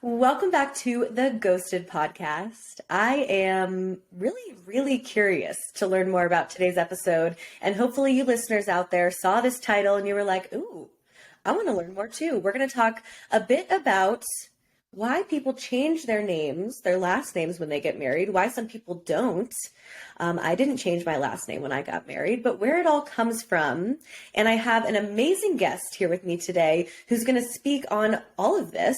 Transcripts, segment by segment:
Welcome back to the Ghosted podcast. I am really curious to learn more about today's episode, and hopefully you listeners out there saw this title and you were like, ooh, I want to learn more too. We're going to talk a bit about why people change their names, their last names when they get married, why some people don't. I didn't change my last name when I got married, but where it all comes from. And I have an amazing guest here with me today who's going to speak on all of this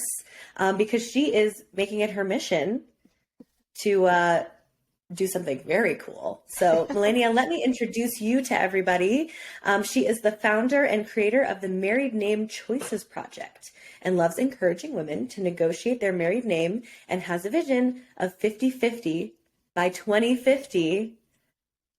because she is making it her mission to do something very cool. So, Melania, let me introduce you to everybody. She is the founder and creator of the Married Name Choices Project and loves encouraging women to negotiate their married name and has a vision of 50-50 by 2050.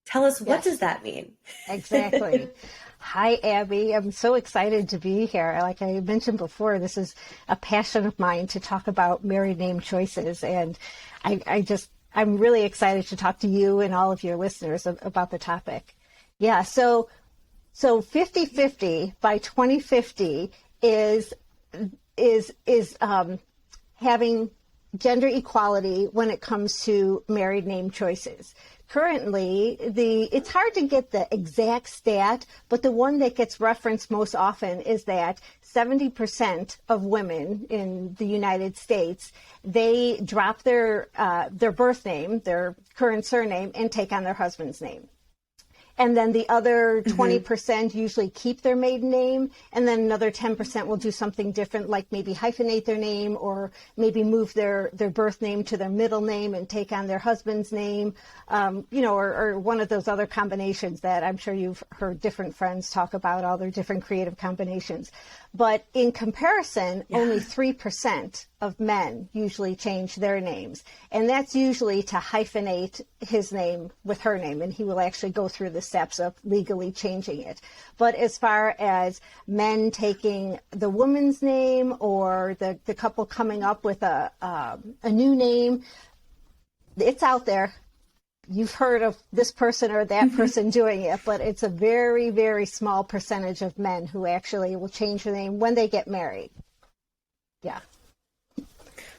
Tell us, what does that mean? Exactly. Hi, Abby. I'm so excited to be here. Like I mentioned before, this is a passion of mine to talk about married name choices. And I'm really excited to talk to you and all of your listeners about the topic. Yeah. So 50-50 by 2050 is having gender equality when it comes to married name choices. Currently, it's hard to get the exact stat, but the one that gets referenced most often is that 70% of women in the United States, they drop their birth name, their current surname, and take on their husband's name. And then the other 20% usually keep their maiden name, and then another 10% will do something different, like maybe hyphenate their name, or maybe move their birth name to their middle name and take on their husband's name, or one of those other combinations that I'm sure you've heard different friends talk about, all their different creative combinations. But in comparison, only 3% of men usually change their names. And that's usually to hyphenate his name with her name, and he will actually go through the steps of legally changing it. But as far as men taking the woman's name or the couple coming up with a new name, it's out there. You've heard of this person or that person doing it, but it's a very, very small percentage of men who actually will change their name when they get married. Yeah.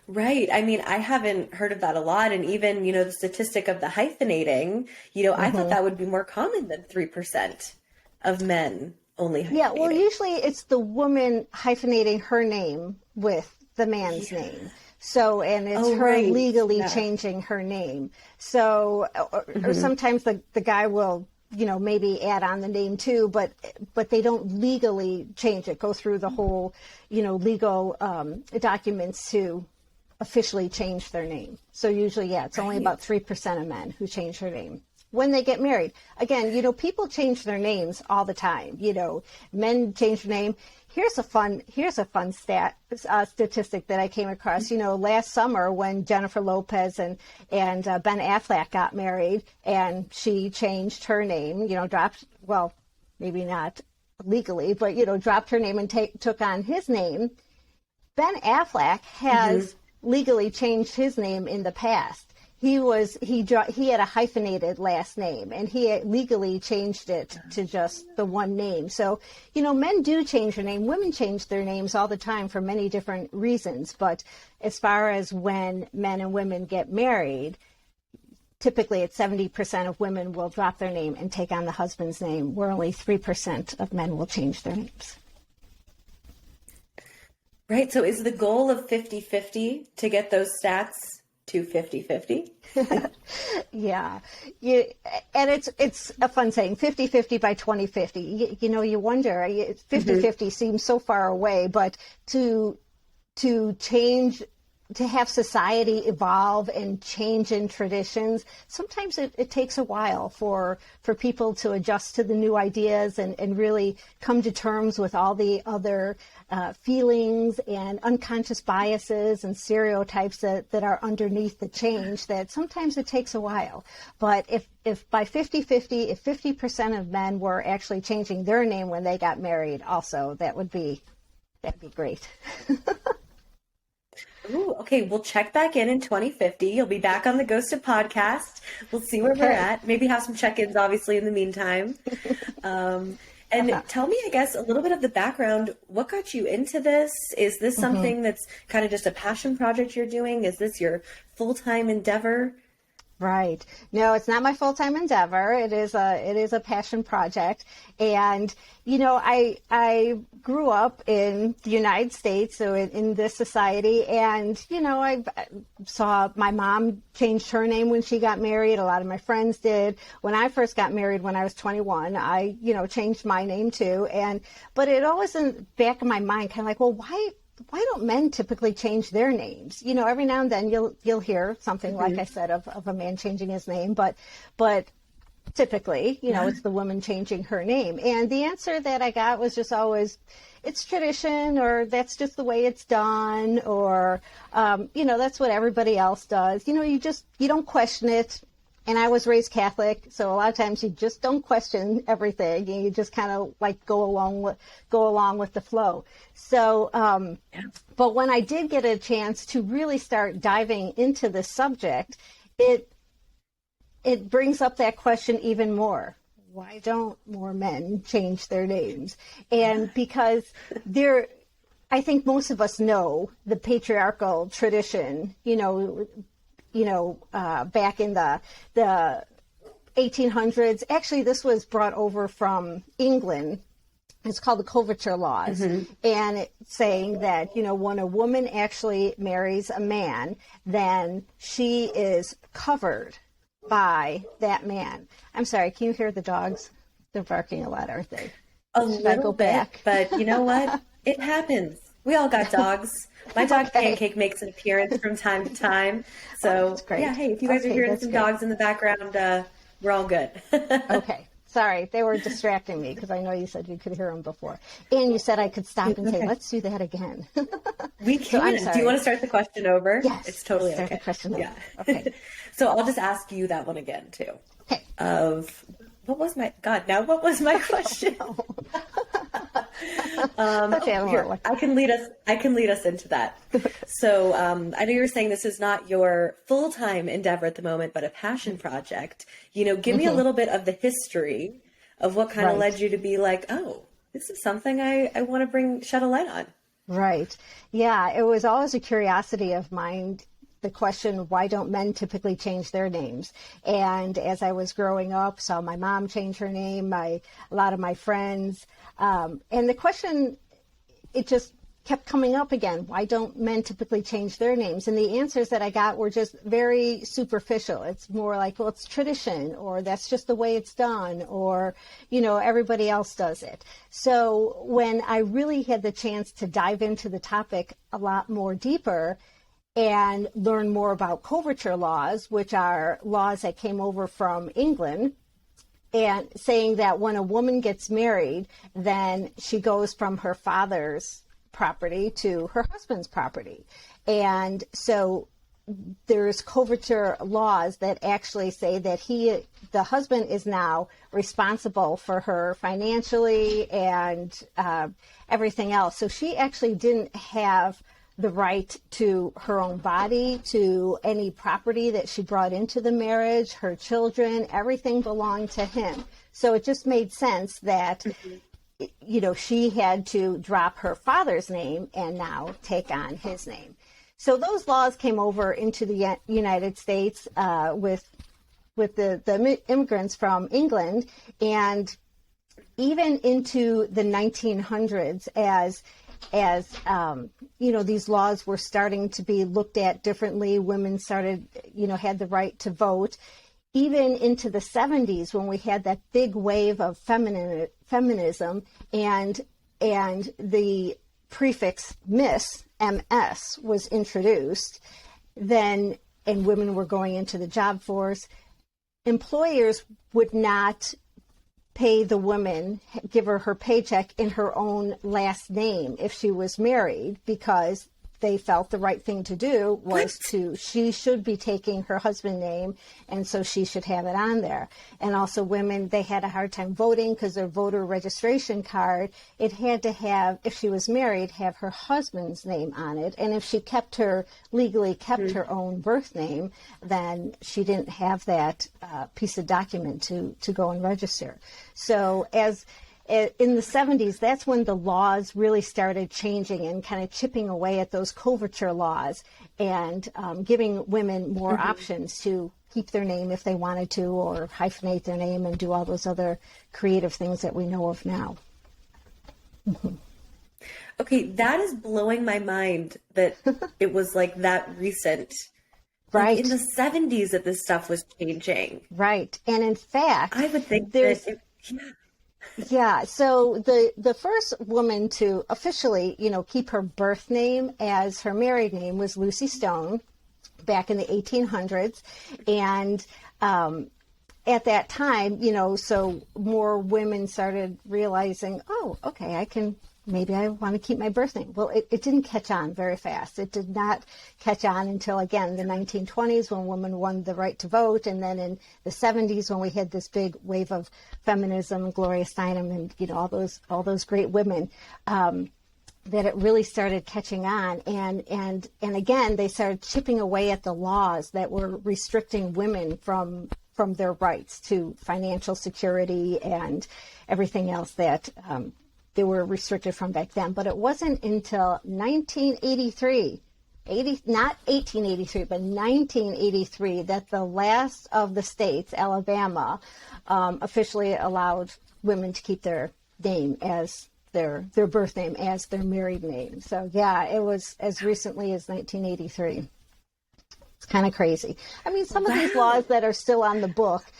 Right. I mean, I haven't heard of that a lot. And even, the statistic of the hyphenating, I thought that would be more common than 3% of men only hyphenating. Yeah, well, usually it's the woman hyphenating her name with the man's name. So, and it's her legally changing her name. So, or sometimes the guy will, maybe add on the name too, but they don't legally change it, go through the whole, legal documents to officially change their name. So usually, it's only about 3% of men who change their name when they get married. Again, people change their names all the time. Men change their name. Here's a fun statistic that I came across. Last summer when Jennifer Lopez and Ben Affleck got married, and she changed her name, maybe not legally, but dropped her name and took on his name. Ben Affleck has legally changed his name in the past. He had a hyphenated last name, and he legally changed it to just the one name. So, men do change their name. Women change their names all the time for many different reasons. But as far as when men and women get married, typically it's 70% of women will drop their name and take on the husband's name, where only 3% of men will change their names. Right. So is the goal of 50-50 to get those stats to 50-50? Yeah. And it's a fun saying, 50-50 by 2050. You wonder, 50-50 seems so far away, but to change, to have society evolve and change in traditions, sometimes it takes a while for people to adjust to the new ideas and really come to terms with all the other feelings and unconscious biases and stereotypes that are underneath the change, that sometimes it takes a while. But if by 50-50, if 50% of men were actually changing their name when they got married also, that'd be great. Ooh, okay, we'll check back in 2050. You'll be back on the Ghosted podcast. We'll see where we're at. Maybe have some check-ins, obviously, in the meantime. And And tell me, I guess, a little bit of the background. What got you into this? Is this something that's kind of just a passion project you're doing? Is this your full-time endeavor? Right. No, it's not my full-time endeavor. It is a passion project. And, I grew up in the United States, so in this society. And, I saw my mom changed her name when she got married. A lot of my friends did. When I first got married, when I was 21, I, changed my name too. But it always in the back of my mind, kind of like, well, why don't men typically change their names? Every now and then you'll hear something like I said of a man changing his name, but typically, it's the woman changing her name. And the answer that I got was just always, it's tradition, or that's just the way it's done, or that's what everybody else does. You don't question it. And I was raised Catholic, so a lot of times you just don't question everything. You just kind of like go along with the flow. So, but when I did get a chance to really start diving into the subject, it brings up that question even more. Why don't more men change their names? And because I think most of us know the patriarchal tradition, back in the 1800s. Actually, this was brought over from England. It's called the coverture laws. And it's saying that, when a woman actually marries a man, then she is covered by that man. I'm sorry, can you hear the dogs? They're barking a lot, aren't they? Should I go back? But you know what? It happens. We all got dogs. My dog Pancake makes an appearance from time to time. So, yeah, hey, if you guys are hearing some dogs in the background, we're all good. Okay. Sorry, they were distracting me because I know you said you could hear them before. And you said I could stop and say, let's do that again. We can. Do you want to start the question over? Yes. It's totally start okay. The question over. Yeah. Okay. So I'll just ask you that one again, too. Okay. What was my question? Here, I can lead us into that. So I know you were saying this is not your full-time endeavor at the moment, but a passion project. Give me a little bit of the history of what kind of led you to be like, oh, this is something I want to shed a light on. Right. Yeah, it was always a curiosity of mine, the question, why don't men typically change their names? And as I was growing up, saw my mom change her name, a lot of my friends. And the question, it just kept coming up again. Why don't men typically change their names? And the answers that I got were just very superficial. It's more like, well, it's tradition, or that's just the way it's done, or, everybody else does it. So when I really had the chance to dive into the topic a lot more deeper and learn more about coverture laws, which are laws that came over from England, and saying that when a woman gets married, then she goes from her father's property to her husband's property. And so there's coverture laws that actually say that the husband is now responsible for her financially and everything else. So she actually didn't have the right to her own body, to any property that she brought into the marriage, her children, everything belonged to him. So it just made sense that, she had to drop her father's name and now take on his name. So those laws came over into the United States with the immigrants from England, and even into the 1900s as these laws were starting to be looked at differently. Women started, had the right to vote. Even into the 70s, when we had that big wave of feminism, and the prefix Miss, MS, was introduced, and women were going into the job force, employers would not pay the woman, give her paycheck in her own last name if she was married, because they felt the right thing to do was she should be taking her husband's name, and so she should have it on there. And also women, they had a hard time voting because their voter registration card, it had to have, if she was married, have her husband's name on it. And if she legally kept her own birth name, then she didn't have that piece of document to go and register. So as in the 70s, that's when the laws really started changing and kind of chipping away at those coverture laws and giving women more options to keep their name if they wanted to, or hyphenate their name and do all those other creative things that we know of now. Okay, that is blowing my mind that it was like that recent. Right. Like in the 70s that this stuff was changing. Right. And in fact, I would think there's, yeah. yeah. So the first woman to officially, keep her birth name as her married name was Lucy Stone back in the 1800s. And at that time, so more women started realizing, oh, okay, maybe I want to keep my birth name. Well, it didn't catch on very fast. It did not catch on until, again, the 1920s when women won the right to vote. And then in the 70s when we had this big wave of feminism, Gloria Steinem and, all those great women, that it really started catching on. And again, they started chipping away at the laws that were restricting women from their rights to financial security and everything else that they were restricted from back then. But it wasn't until 1983, not 1883, but 1983, that the last of the states, Alabama, officially allowed women to keep their name as their birth name as their married name. So yeah, it was as recently as 1983. It's kind of crazy. I mean, some of these laws that are still on the books,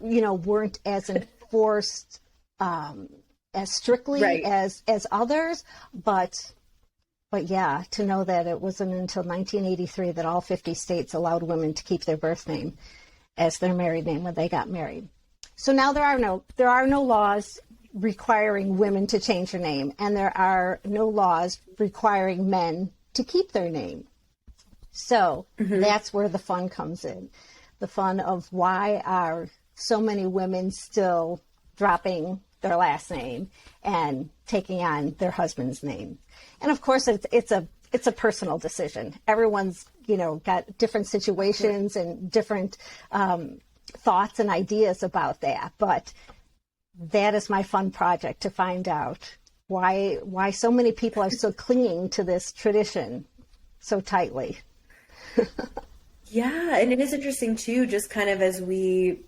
weren't as enforced as strictly Right. as others, but yeah, to know that it wasn't until 1983 that all 50 states allowed women to keep their birth name as their married name when they got married. So now there are no laws requiring women to change their name, and there are no laws requiring men to keep their name. So that's where the fun comes in. The fun of why are so many women still dropping their last name and taking on their husband's name. And of course, it's a personal decision. Everyone's, got different situations and different thoughts and ideas about that. But that is my fun project, to find out why so many people are still clinging to this tradition so tightly. Yeah, and it is interesting too, just kind of as we,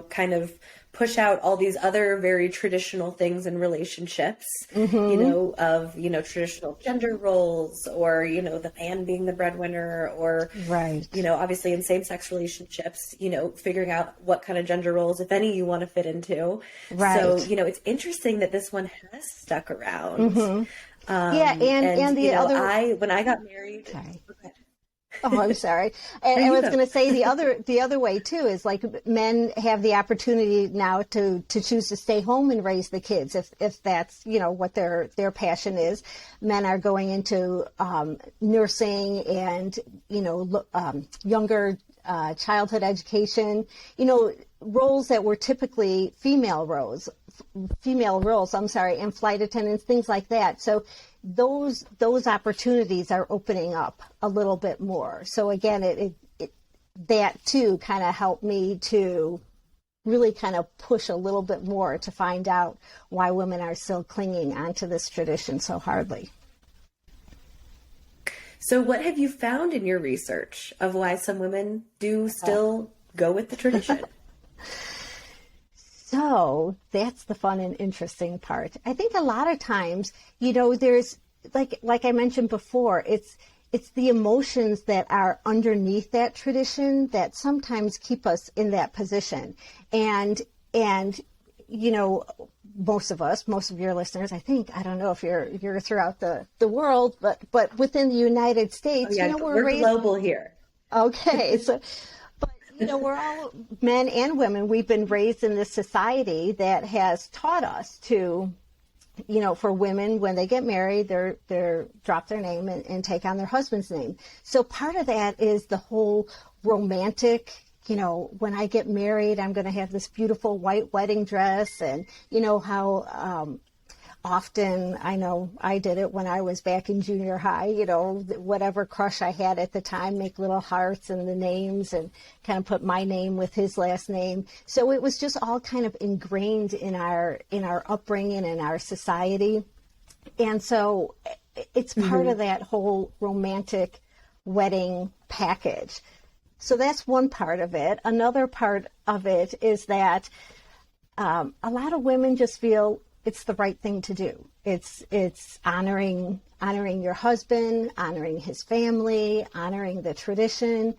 kind of push out all these other very traditional things in relationships, of, traditional gender roles, or, the man being the breadwinner, or, right. Obviously in same-sex relationships, figuring out what kind of gender roles, if any, you want to fit into. Right. So, it's interesting that this one has stuck around. Yeah, and the other... when I got married... Sorry. Okay. Oh, I'm sorry. And I was going to say the other way too is, like, men have the opportunity now to choose to stay home and raise the kids if that's what their passion is. Men are going into nursing and younger childhood education. Roles that were typically female roles. And flight attendants, things like that. So those opportunities are opening up a little bit more. So again, it that too kind of helped me to really kind of push a little bit more to find out why women are still clinging onto this tradition so hardly. So what have you found in your research of why some women do still go with the tradition? So that's the fun and interesting part. I think a lot of times, there's like I mentioned before, it's the emotions that are underneath that tradition that sometimes keep us in that position. And most of your listeners, I think, I don't know if you're throughout the world, but within the United States, we're raised global here. Okay, so. We're all men and women. We've been raised in this society that has taught us to, for women, when they get married, they're drop their name and take on their husband's name. So part of that is the whole romantic, when I get married, I'm going to have this beautiful white wedding dress, and how often, I know I did it when I was back in junior high, whatever crush I had at the time, make little hearts and the names and kind of put my name with his last name. So it was just all kind of ingrained in our upbringing, in our society. And so it's part of that whole romantic wedding package. So that's one part of it. Another part of it is that a lot of women just feel it's the right thing to do. It's honoring your husband, honoring his family, honoring the tradition.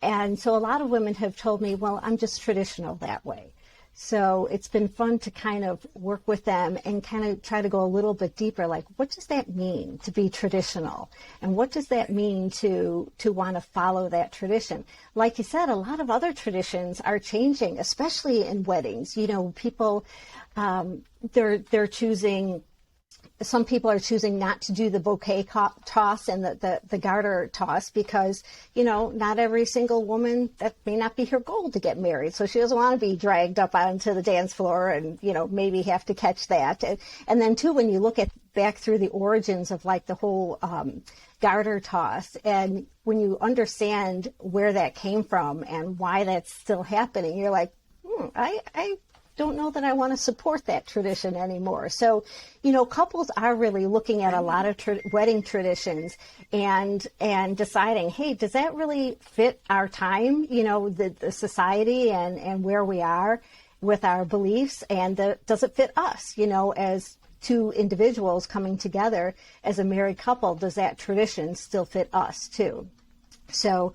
And so a lot of women have told me, well, I'm just traditional that way. So it's been fun to kind of work with them and kind of try to go a little bit deeper, like, what does that mean to be traditional? And what does that mean to want to follow that tradition? Like you said, a lot of other traditions are changing, especially in weddings. People, they're choosing, some people are choosing not to do the bouquet toss and the garter toss because, not every single woman, that may not be her goal to get married. So she doesn't want to be dragged up onto the dance floor and, maybe have to catch that. And then too, when you look back through the origins of like the whole garter toss, and when you understand where that came from and why that's still happening, you're like, I don't know that I want to support that tradition anymore. So, couples are really looking at a lot of wedding traditions and deciding, hey, does that really fit our time, the society and where we are with our beliefs, and does it fit us, as two individuals coming together as a married couple? Does that tradition still fit us too? So,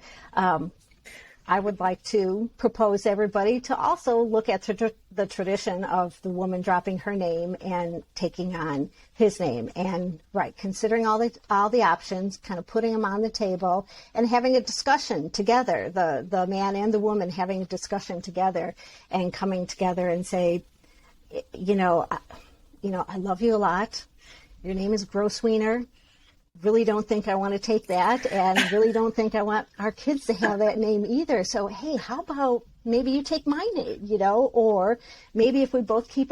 I would like to propose everybody to also look at the tradition of the woman dropping her name and taking on his name, and considering all the options, kind of putting them on the table and having a discussion together, the man and the woman having a discussion together and coming together and say, I love you a lot. Your name is Grosswiener. Really don't think I want to take that, and really don't think I want our kids to have that name either. So, hey, how about maybe you take my name, or maybe if we both keep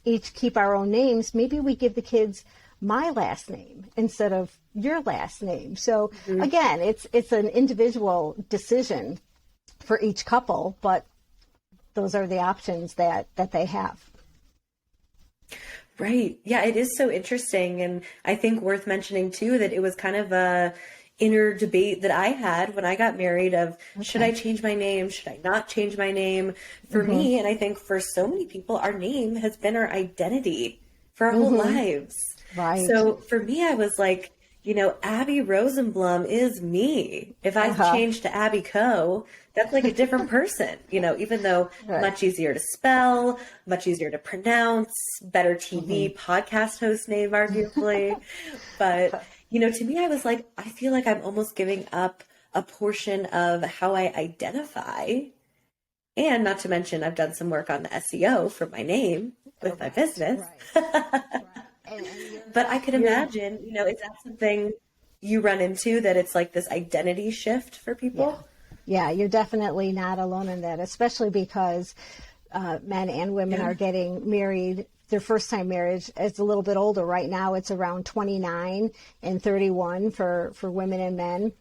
each keep our own names, maybe we give the kids my last name instead of your last name. So again, it's an individual decision for each couple, but those are the options that they have. Right. Yeah, it is so interesting. And I think worth mentioning too, that it was kind of a inner debate that I had when I got married of, should I change my name? Should I not change my name? For me, and I think for so many people, our name has been our identity for our whole lives. Right. So for me, I was like, Abby Rosenblum is me. If I change to Abby Coe, that's like a different person, even though much easier to spell, much easier to pronounce, better TV podcast host name, arguably. But, to me, I was like, I feel like I'm almost giving up a portion of how I identify. And not to mention, I've done some work on the SEO for my name with my business. But I could imagine, is that something you run into, that it's like this identity shift for people? Yeah, you're definitely not alone in that, especially because men and women are getting married. Their first time marriage is a little bit older. Right now it's around 29 and 31 for women and men.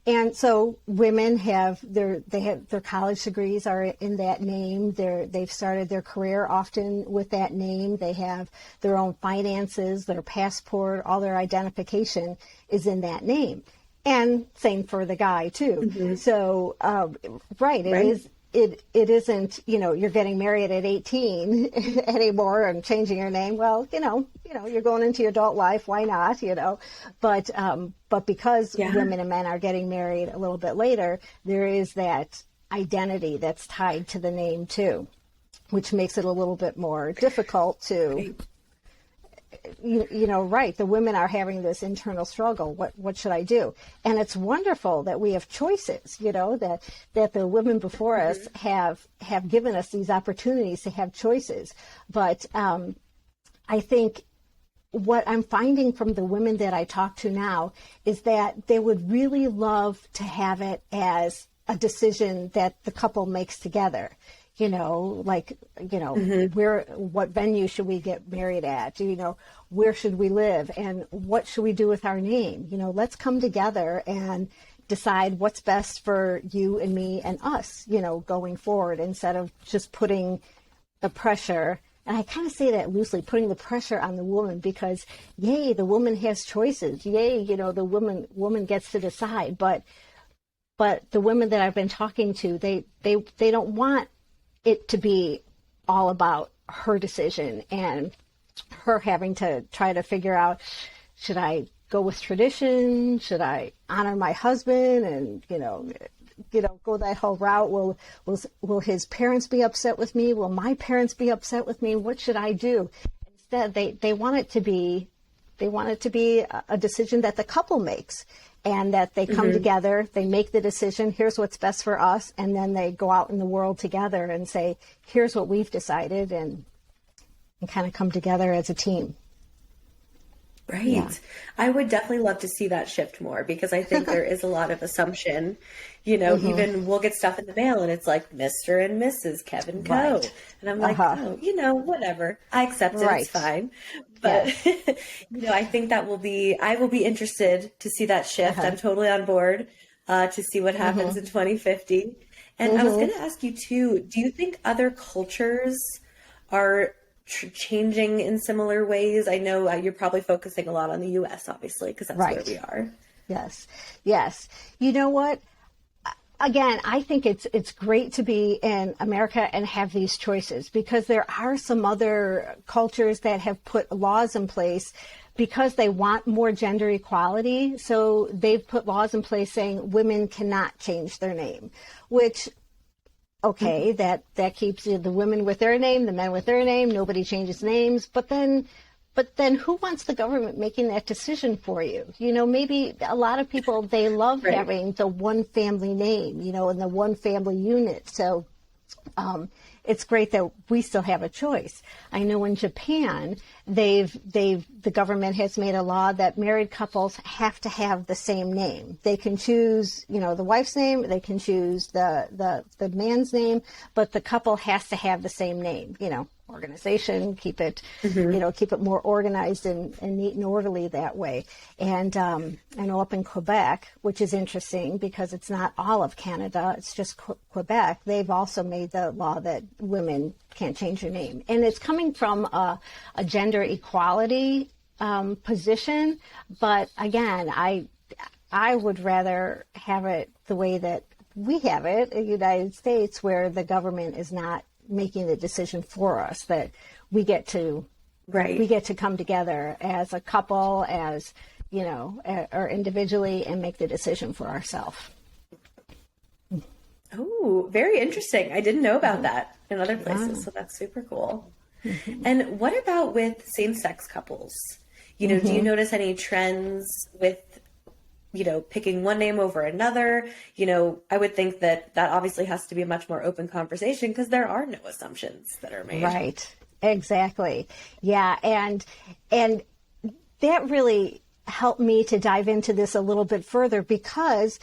And so women have their college degrees are in that name. They've started their career often with that name. They have their own finances, their passport, all their identification is in that name. And same for the guy too. So, it isn't, you're getting married at 18 anymore and changing your name. Well, you're going into your adult life. Why not, but because women and men are getting married a little bit later, there is that identity that's tied to the name too, which makes it a little bit more difficult to, the women are having this internal struggle. What should I do? And it's wonderful that we have choices, that the women before us have given us these opportunities to have choices. But I think what I'm finding from the women that I talk to now is that they would really love to have it as a decision that the couple makes together. like, what venue should we get married at? Where should we live? And what should we do with our name? Let's come together and decide what's best for you and me and us, going forward, instead of just putting the pressure. And I kind of say that loosely, putting the pressure on the woman, because yay, the woman has choices. Yay, the woman gets to decide. But the women that I've been talking to, they don't want it to be all about her decision and her having to try to figure out, should I go with tradition? Should I honor my husband and, go that whole route? Will his parents be upset with me? Will my parents be upset with me? What should I do? Instead, they want it to be a decision that the couple makes, and that they come together, they make the decision, here's what's best for us, and then they go out in the world together and say, here's what we've decided, and kind of come together as a team. Right. Yeah. I would definitely love to see that shift more, because I think there is a lot of assumption, even we'll get stuff in the mail and it's like Mr. and Mrs. Kevin Coe. Right. And I'm like, whatever. I accept it. Right. It's fine. But, I think I will be interested to see that shift. I'm totally on board to see what happens in 2050. And I was going to ask you too, do you think other cultures are changing in similar ways? I know you're probably focusing a lot on the U.S., obviously, because that's where we are. Yes. You know what? Again, I think it's great to be in America and have these choices, because there are some other cultures that have put laws in place because they want more gender equality. So they've put laws in place saying women cannot change their name, which, okay, that keeps the women with their name, the men with their name, nobody changes names. But then who wants the government making that decision for you? Maybe a lot of people, they love having the one family name, and the one family unit. So it's great that we still have a choice. I know in Japan, the government has made a law that married couples have to have the same name. They can choose, the wife's name, they can choose the man's name, but the couple has to have the same name, organization, keep it, keep it more organized and neat and orderly that way. And I know up in Quebec, which is interesting because it's not all of Canada, it's just Quebec, they've also made the law that women can't change their name. And it's coming from a gender equality position. But again, I would rather have it the way that we have it in the United States, where the government is not making the decision for us, that we get to come together as a couple, as or individually, and make the decision for ourselves. Oh, very interesting. I didn't know about that in other places, so that's super cool. And what about with same-sex couples? Do you notice any trends with picking one name over another? I would think that obviously has to be a much more open conversation, because there are no assumptions that are made. Right. Exactly. Yeah. And that really helped me to dive into this a little bit further, because,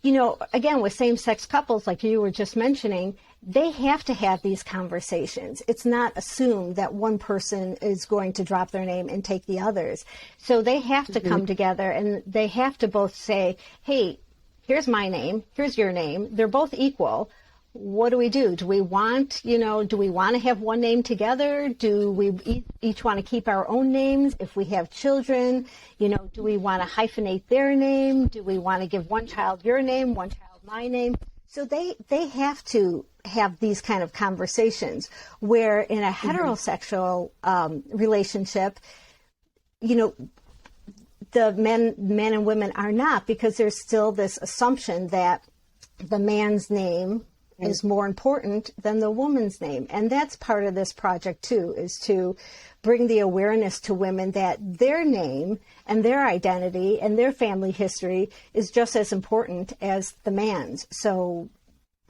again, with same-sex couples, like you were just mentioning, they have to have these conversations. It's not assumed that one person is going to drop their name and take the others. So they have to come together, and they have to both say, hey, here's my name, here's your name. They're both equal. What do we do? Do we want to have one name together? Do we each want to keep our own names? If we have children, do we want to hyphenate their name? Do we want to give one child your name, one child my name? So they have to have these kind of conversations, where in a heterosexual relationship, the men and women are not, because there's still this assumption that the man's name is more important than the woman's name. And that's part of this project too, is to bring the awareness to women that their name and their identity and their family history is just as important as the man's. So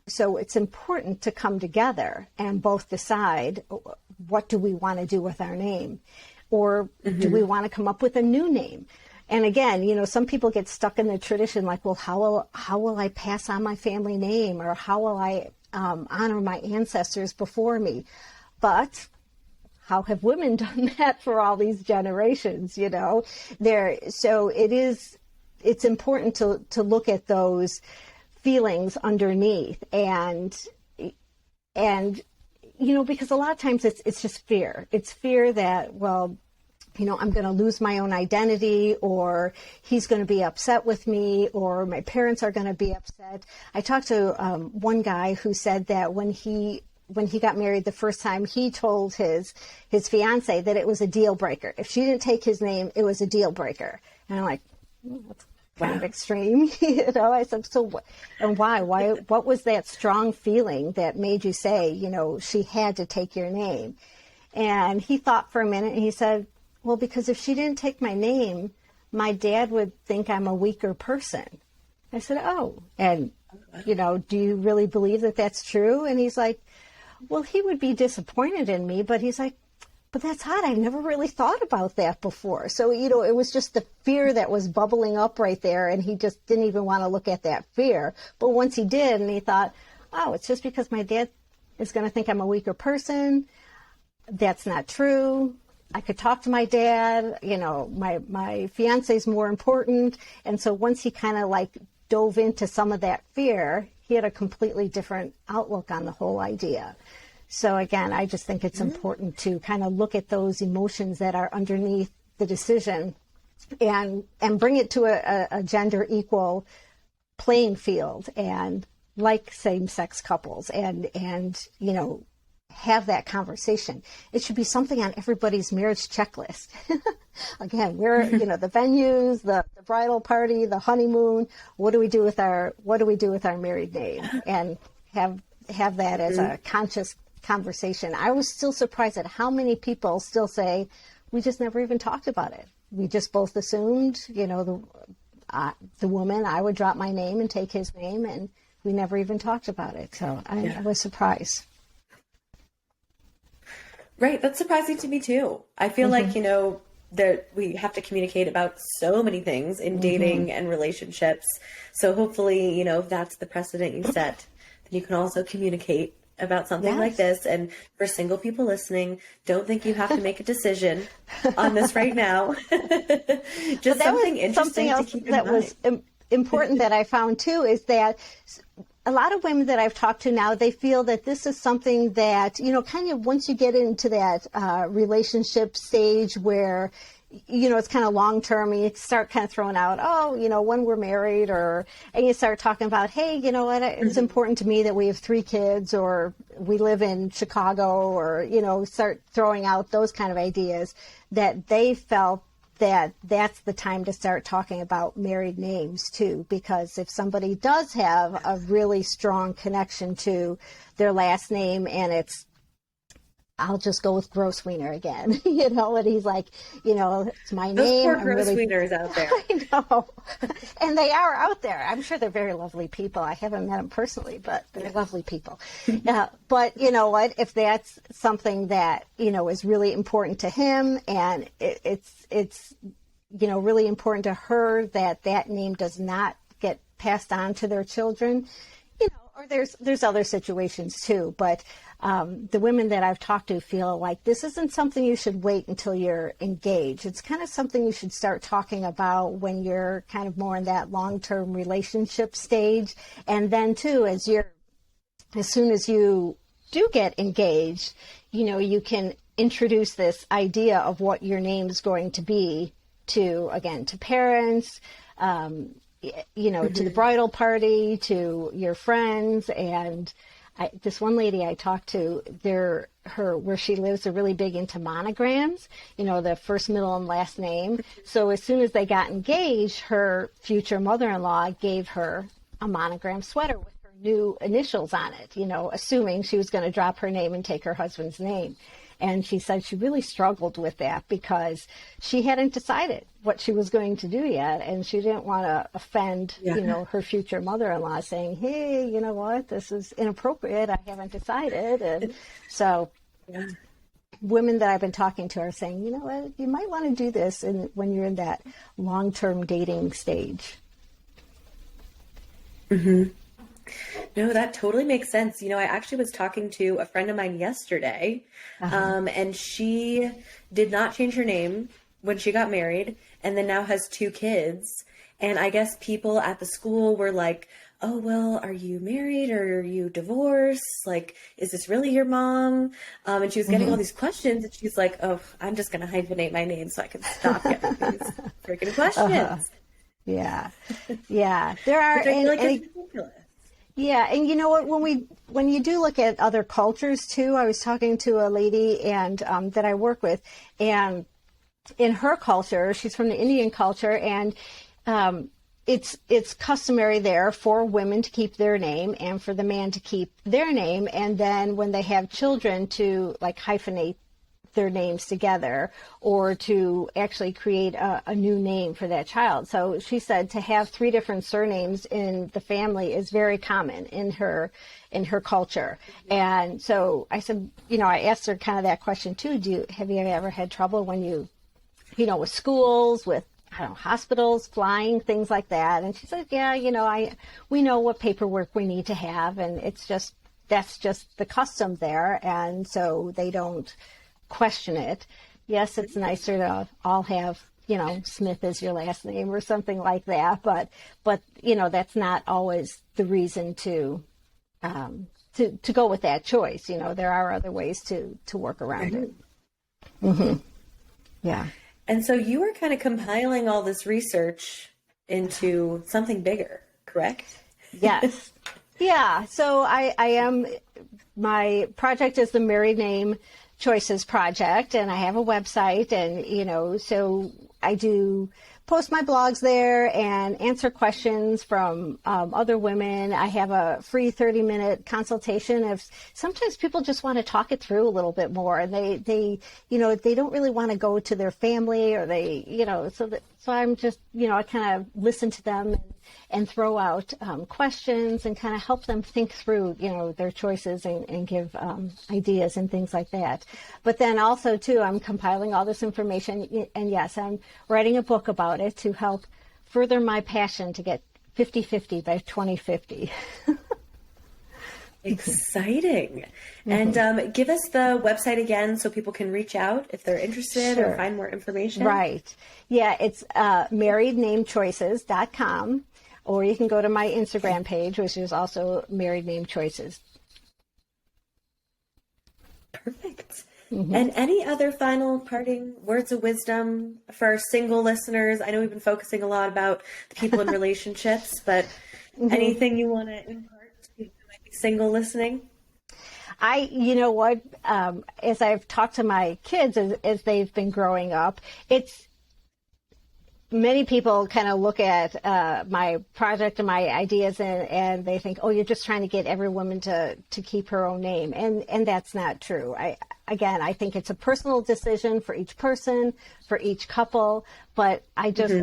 it's important to come together and both decide, what do we want to do with our name? Or do we want to come up with a new name? And again, some people get stuck in the tradition, like, well, how will I pass on my family name? Or how will I honor my ancestors before me. But how have women done that for all these generations? So it's important to look at those feelings underneath, and because a lot of times it's just fear. It's fear that, well, I'm going to lose my own identity, or he's going to be upset with me, or my parents are going to be upset. I talked to one guy who said that when he got married the first time, he told his fiance that it was a deal breaker. If she didn't take his name, it was a deal breaker. And I'm like, that's kind of extreme. I said, so what, and why? What was that strong feeling that made you say, she had to take your name? And he thought for a minute, and he said, well, because if she didn't take my name, my dad would think I'm a weaker person. I said, oh, and, do you really believe that that's true? And he's like, well, he would be disappointed in me, but he's like, but that's odd. I never really thought about that before. So, it was just the fear that was bubbling up right there, and he just didn't even want to look at that fear. But once he did, and he thought, oh, it's just because my dad is going to think I'm a weaker person. That's not true. I could talk to my dad, my fiance's more important. And so once he kind of dove into some of that fear, he had a completely different outlook on the whole idea. So again, I just think it's important to kind of look at those emotions that are underneath the decision and bring it to a gender equal playing field, and like same-sex couples, and have that conversation. It should be something on everybody's marriage checklist. Again, we're, the venues, the bridal party, the honeymoon. What do we do with our married name? And have that as a conscious conversation. I was still surprised at how many people still say, we just never even talked about it. We just both assumed, the woman, I would drop my name and take his name, and we never even talked about it. So I was surprised. Right. That's surprising to me too. I feel like, that we have to communicate about so many things in dating and relationships. So hopefully, if that's the precedent you set, then you can also communicate about something like this. And for single people listening, don't think you have to make a decision on this right now. Just something interesting to keep in mind. That was important that I found too, is that a lot of women that I've talked to now, they feel that this is something that, kind of once you get into that relationship stage where, it's kind of long term, and you start kind of throwing out, when we're married, and you start talking about, hey, it's important to me that we have 3 kids, or we live in Chicago, or, start throwing out those kind of ideas, that they felt that that's the time to start talking about married names too, because if somebody does have a really strong connection to their last name, and I'll just go with Grosswiener again, and he's like, it's my name. Those poor Grosswieners out there. I know. And they are out there. I'm sure they're very lovely people. I haven't met them personally, but they're lovely people. But you know what? If that's something that, is really important to him, and it's really important to her that name does not get passed on to their children, or there's other situations too, but the women that I've talked to feel like this isn't something you should wait until you're engaged. It's kind of something you should start talking about when you're kind of more in that long-term relationship stage. And then too, as soon as you do get engaged, you can introduce this idea of what your name is going to be to parents, to the bridal party, to your friends. And this one lady I talked to, where she lives, are really big into monograms, the first, middle, and last name. So as soon as they got engaged, her future mother-in-law gave her a monogram sweater with her new initials on it, assuming she was going to drop her name and take her husband's name. And she said she really struggled with that because she hadn't decided what she was going to do yet. And she didn't want to offend, her future mother-in-law, saying, hey, you know what, this is inappropriate. I haven't decided. And so women that I've been talking to are saying, you know what, you might want to do this when you're in that long-term dating stage. Mm-hmm. No, that totally makes sense. I actually was talking to a friend of mine yesterday, Uh-huh. and she did not change her name when she got married, and then now has two kids. And I guess people at the school were like, "Oh, well, are you married or are you divorced? Like, is this really your mom?" And she was getting all Hmm. these questions, and she's like, "Oh, I'm just gonna hyphenate my name so I can stop getting these freaking questions," Yeah. Yeah. There are, which I feel like is and ridiculous. yeah, and you know what? When you do look at other cultures too, I was talking to a lady and that I work with, and in her culture, she's from the Indian culture, and um, it's customary there for women to keep their name and for the man to keep their name, and then when they have children to like hyphenate their names together or to actually create a new name for that child. So she said to have three different surnames in the family is very common in her culture. And so I said, I asked her kind of that question too. Have you ever had trouble when with schools, with I don't know, hospitals, flying, things like that? And she said, yeah, we know what paperwork we need to have, and that's just the custom there, and so they don't question it. Yes, it's nicer to all have, Smith as your last name or something like that, but that's not always the reason to go with that choice. There are other ways to work around it. Hmm. Yeah. And so you were kind of compiling all this research into something bigger, correct? Yes. Yeah. So I am, my project is the Married Name Choices Project, and I have a website, and, so I do post my blogs there and answer questions from other women. I have a free 30-minute consultation. If sometimes people just want to talk it through a little bit more, and they don't really want to go to their family, or so I'm just, I kind of listen to them and throw out questions and kind of help them think through, their choices and give ideas and things like that. But then also, too, I'm compiling all this information. And yes, I'm writing a book about it to help further my passion to get 50-50 by 2050. Exciting. And give us the website again so people can reach out if they're interested or Sure. find more information. Right. Yeah, it's marriednamechoices.com, or you can go to my Instagram page, which is also Married Name Choices. Perfect. Mm-hmm. And any other final parting words of wisdom for our single listeners? I know we've been focusing a lot about the people in relationships, but Mm-hmm. anything you want to impart to people who might be single listening? You know what, as I've talked to my kids as they've been growing up, it's many people kind of look at my project and my ideas, and they think, oh, you're just trying to get every woman to keep her own name. And that's not true. I think it's a personal decision for each person, for each couple, but I just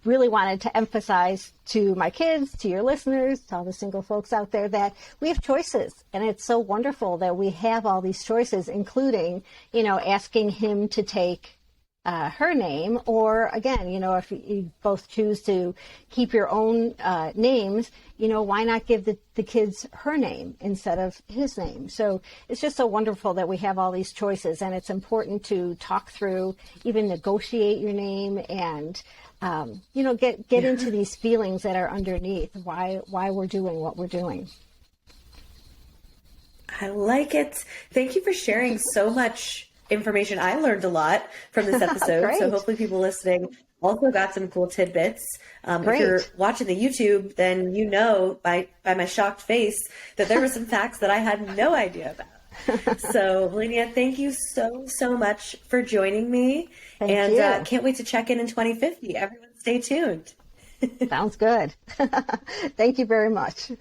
really wanted to emphasize to my kids, to your listeners, to all the single folks out there, that we have choices. And it's so wonderful that we have all these choices, including, asking him to take her name, or again, if you both choose to keep your own names, why not give the kids her name instead of his name? So it's just so wonderful that we have all these choices, and it's important to talk through, even negotiate your name, and get into these feelings that are underneath why we're doing what we're doing. I like it. Thank you for sharing so much information. I learned a lot from this episode, so Great. hopefully people listening also got some cool tidbits. If you're Great. watching the YouTube, then you know by my shocked face that there were some facts that I had no idea about. So, Melania, thank you so much for joining me, Thank and you. can't wait to check in 2050. Everyone stay tuned. Sounds good. Thank you very much.